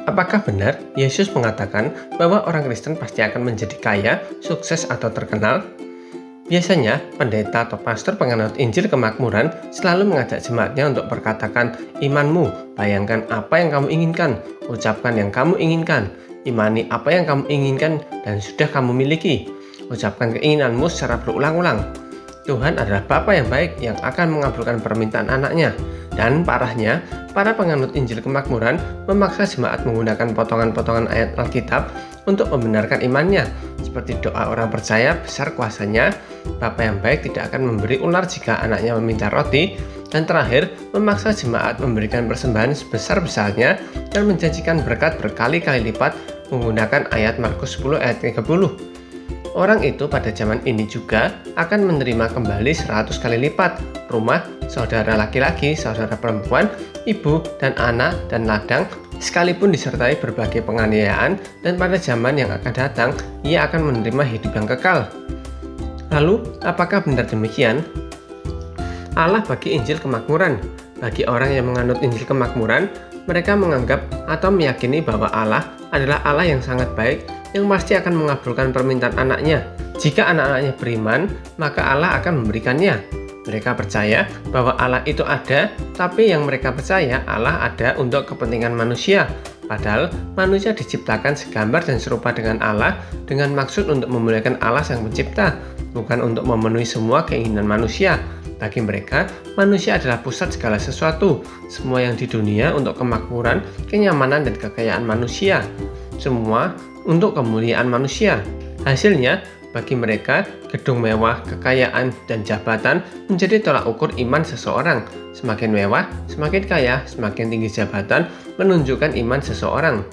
Apakah benar Yesus mengatakan bahwa orang Kristen pasti akan menjadi kaya, sukses, atau terkenal? Biasanya, pendeta atau pastor penganut Injil Kemakmuran selalu mengajak jemaatnya untuk berkatakan imanmu, bayangkan apa yang kamu inginkan, ucapkan yang kamu inginkan, imani apa yang kamu inginkan dan sudah kamu miliki. Ucapkan keinginanmu secara berulang-ulang. Tuhan adalah Bapa yang baik yang akan mengabulkan permintaan anaknya. Dan parahnya, para penganut Injil Kemakmuran memaksa jemaat menggunakan potongan-potongan ayat Alkitab untuk membenarkan imannya. Seperti doa orang percaya besar kuasanya, Bapa yang baik tidak akan memberi ular jika anaknya meminta roti. Dan terakhir, memaksa jemaat memberikan persembahan sebesar-besarnya dan menjanjikan berkat berkali-kali lipat menggunakan ayat Markus 10 ayat 30. Orang itu pada zaman ini juga akan menerima kembali 100 kali lipat rumah, saudara laki-laki, saudara perempuan, ibu dan anak dan ladang, sekalipun disertai berbagai penganiayaan, dan pada zaman yang akan datang ia akan menerima hidup yang kekal. Lalu, apakah benar demikian? Allah bagi Injil Kemakmuran. Bagi orang yang menganut Injil Kemakmuran, mereka menganggap atau meyakini bahwa Allah adalah Allah yang sangat baik yang pasti akan mengabulkan permintaan anaknya. Jika anak-anaknya beriman, maka Allah akan memberikannya. Mereka percaya bahwa Allah itu ada, tapi yang mereka percaya Allah ada untuk kepentingan manusia. Padahal manusia diciptakan segambar dan serupa dengan Allah dengan maksud untuk memuliakan Allah Sang Pencipta, bukan untuk memenuhi semua keinginan manusia. Bagi mereka, manusia adalah pusat segala sesuatu, semua yang di dunia untuk kemakmuran, kenyamanan, dan kekayaan manusia. Semua untuk kemuliaan manusia. Hasilnya, bagi mereka, gedung mewah, kekayaan, dan jabatan menjadi tolak ukur iman seseorang. Semakin mewah, semakin kaya, semakin tinggi jabatan menunjukkan iman seseorang.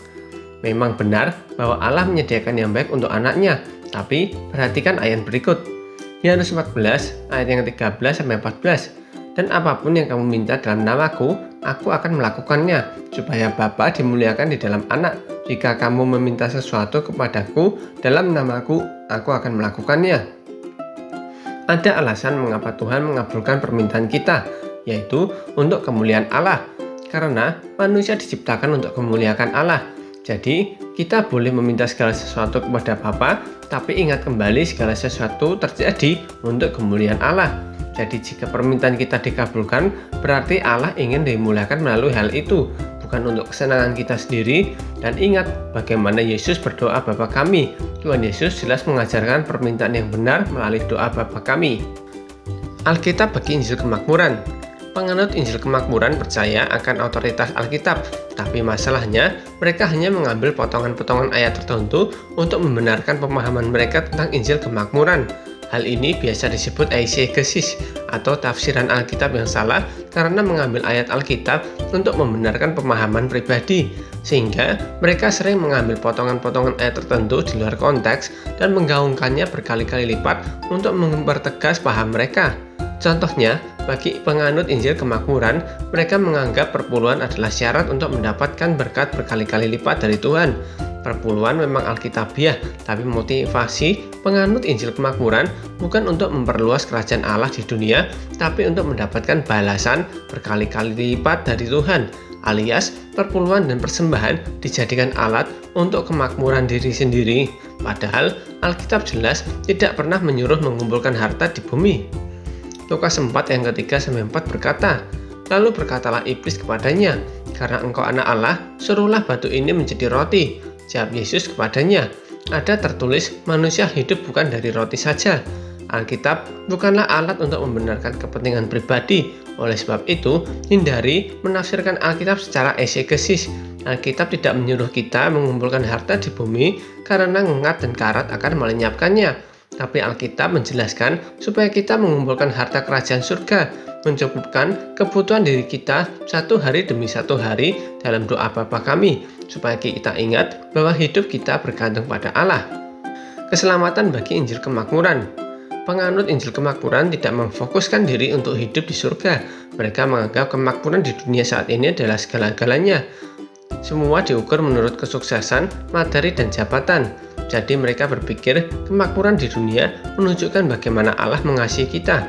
Memang benar bahwa Allah menyediakan yang baik untuk anaknya, tapi perhatikan ayat berikut. Yohanes 14 ayat yang 13-14. Dan apapun yang kamu minta dalam namaku, aku akan melakukannya, supaya Bapa dimuliakan di dalam anak. Jika kamu meminta sesuatu kepadaku dalam namaku, aku akan melakukannya. Ada alasan mengapa Tuhan mengabulkan permintaan kita, yaitu untuk kemuliaan Allah. Karena manusia diciptakan untuk memuliakan Allah. Jadi, kita boleh meminta segala sesuatu kepada Bapa, tapi ingat kembali segala sesuatu terjadi untuk kemuliaan Allah. Jadi jika permintaan kita dikabulkan, berarti Allah ingin dimuliakan melalui hal itu, bukan untuk kesenangan kita sendiri. Dan ingat bagaimana Yesus berdoa Bapa kami. Tuhan Yesus jelas mengajarkan permintaan yang benar melalui doa Bapa kami. Alkitab bagi Injil Kemakmuran. Penganut Injil Kemakmuran percaya akan otoritas Alkitab, tapi masalahnya mereka hanya mengambil potongan-potongan ayat tertentu untuk membenarkan pemahaman mereka tentang Injil Kemakmuran. Hal ini biasa disebut eisegesis atau tafsiran Alkitab yang salah karena mengambil ayat Alkitab untuk membenarkan pemahaman pribadi, sehingga mereka sering mengambil potongan-potongan ayat tertentu di luar konteks dan menggaungkannya berkali-kali lipat untuk mempertegas paham mereka. Contohnya, bagi penganut Injil Kemakmuran, mereka menganggap perpuluhan adalah syarat untuk mendapatkan berkat berkali-kali lipat dari Tuhan. Perpuluhan memang alkitabiah, tapi motivasi penganut Injil Kemakmuran bukan untuk memperluas kerajaan Allah di dunia, tapi untuk mendapatkan balasan berkali-kali lipat dari Tuhan, alias perpuluhan dan persembahan dijadikan alat untuk kemakmuran diri sendiri. Padahal Alkitab jelas tidak pernah menyuruh mengumpulkan harta di bumi. Lukas 4 yang ke-3-4 berkata, "Lalu berkatalah iblis kepadanya, karena engkau anak Allah, suruhlah batu ini menjadi roti." Jawab Yesus kepadanya, "Ada tertulis, manusia hidup bukan dari roti saja." Alkitab bukanlah alat untuk membenarkan kepentingan pribadi. Oleh sebab itu, hindari menafsirkan Alkitab secara eisegesis. Alkitab tidak menyuruh kita mengumpulkan harta di bumi karena ngengat dan karat akan melenyapkannya. Tapi Alkitab menjelaskan supaya kita mengumpulkan harta kerajaan surga, mencukupkan kebutuhan diri kita satu hari demi satu hari dalam doa Bapa kami, supaya kita ingat bahwa hidup kita bergantung pada Allah. Keselamatan bagi Injil Kemakmuran. Penganut Injil Kemakmuran tidak memfokuskan diri untuk hidup di surga. Mereka menganggap kemakmuran di dunia saat ini adalah segala-galanya. Semua diukur menurut kesuksesan, materi, dan jabatan. Jadi mereka berpikir kemakmuran di dunia menunjukkan bagaimana Allah mengasihi kita.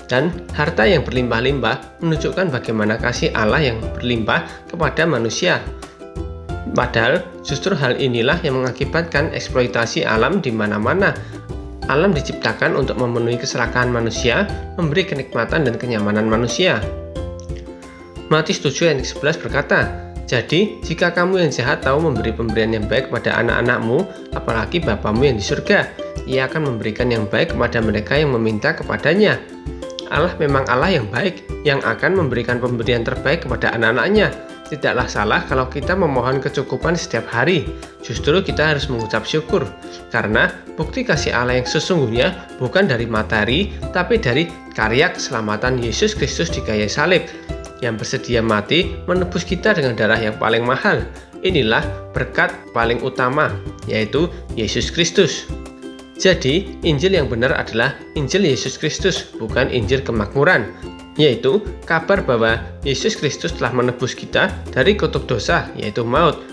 Dan harta yang berlimpah-limpah menunjukkan bagaimana kasih Allah yang berlimpah kepada manusia. Padahal justru hal inilah yang mengakibatkan eksploitasi alam di mana-mana. Alam diciptakan untuk memenuhi keserakahan manusia, memberi kenikmatan dan kenyamanan manusia. Matius 7 ayat 11 berkata, "Jadi, jika kamu yang jahat tahu memberi pemberian yang baik kepada anak-anakmu, apalagi Bapamu yang di surga, Ia akan memberikan yang baik kepada mereka yang meminta kepadanya." Allah memang Allah yang baik, yang akan memberikan pemberian terbaik kepada anak-anaknya. Tidaklah salah kalau kita memohon kecukupan setiap hari. Justru kita harus mengucap syukur, karena bukti kasih Allah yang sesungguhnya bukan dari materi, tapi dari karya keselamatan Yesus Kristus di kayu salib, yang bersedia mati menebus kita dengan darah yang paling mahal. Inilah berkat paling utama, yaitu Yesus Kristus. Jadi, Injil yang benar adalah Injil Yesus Kristus, bukan Injil kemakmuran, yaitu kabar bahwa Yesus Kristus telah menebus kita dari kutuk dosa, yaitu maut,